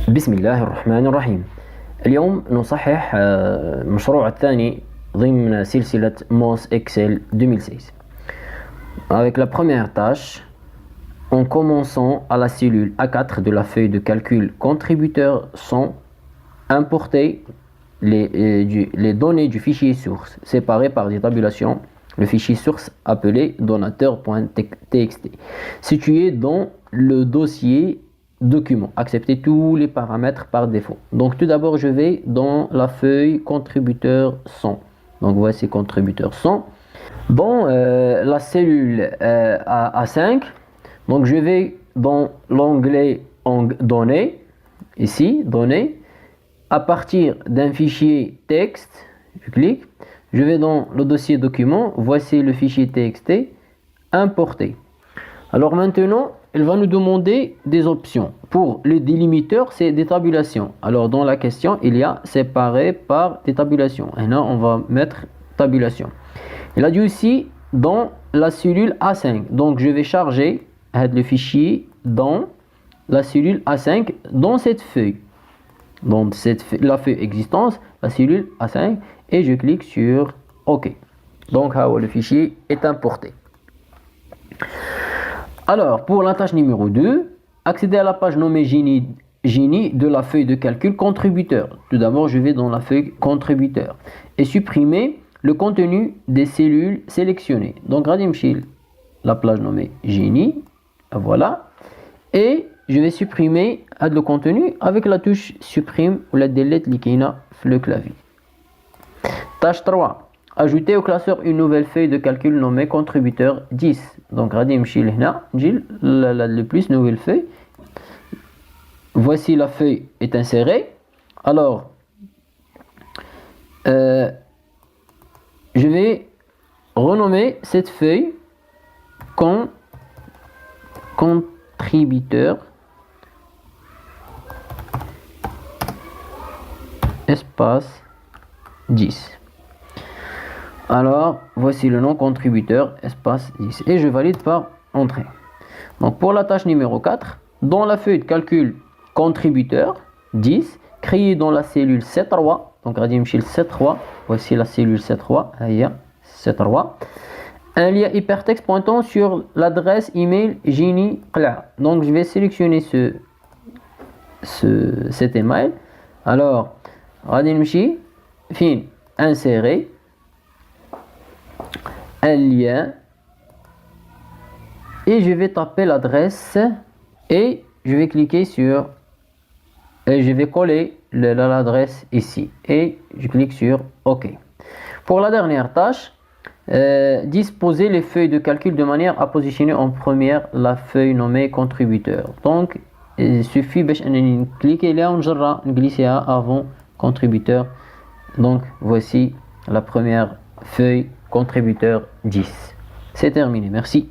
بسم الله الرحمن الرحيم. اليوم نصحح المشروع الثاني ضمن سلسلة MOS Excel 2016 avec la première tâche en commençant à la cellule A4 de la feuille de calcul contributeur sont importer les données du fichier source séparées par des tabulations, le fichier source appelé donateur.txt situé dans le dossier document, accepter tous les paramètres par défaut. Donc tout d'abord je vais dans la feuille contributeur 100. Donc voici contributeur 100. Dans la cellule A5, donc je vais dans l'onglet données, ici, données, à partir d'un fichier texte, je clique, je vais dans le dossier document, voici le fichier txt, importer. Alors maintenant, elle va nous demander des options. Pour le délimitateur, c'est des tabulations. Alors dans la question, il y a séparé par des tabulations. Et là, on va mettre tabulation. Il a dit aussi dans la cellule A5. Donc je vais charger le fichier dans la cellule A5, dans cette feuille. Donc la feuille existence, la cellule A5, et je clique sur OK. Donc le fichier est importé. Alors, pour la tâche numéro 2, accéder à la page nommée Gini de la feuille de calcul contributeur. Tout d'abord, je vais dans la feuille contributeur et supprimer le contenu des cellules sélectionnées. Donc, Radimchil, la page nommée Gini, voilà. Et je vais supprimer le contenu avec la touche supprime ou la delete likina le clavier. Tâche 3. Ajouter au classeur une nouvelle feuille de calcul nommée contributeur 10. Donc, le plus nouvelle feuille. Voici la feuille est insérée. Alors, je vais renommer cette feuille contributeur espace 10. Alors, voici le nom contributeur, espace 10. Et je valide par entrée. Donc, pour la tâche numéro 4, dans la feuille de calcul contributeur 10, créée dans la cellule C3, donc Radimchil C3, voici la cellule C3, C3, un lien hypertexte pointant sur l'adresse email Gini Qla. Donc, je vais sélectionner cet email. Alors, Radimchil, fin, insérer un lien et je vais taper l'adresse et je vais cliquer sur et je vais coller l'adresse ici et je clique sur OK. Pour la dernière tâche, disposer les feuilles de calcul de manière à positionner en première la feuille nommée contributeur. Donc il suffit de cliquer là, on glisser avant contributeur. Donc voici la première feuille contributeur 10. C'est terminé, merci.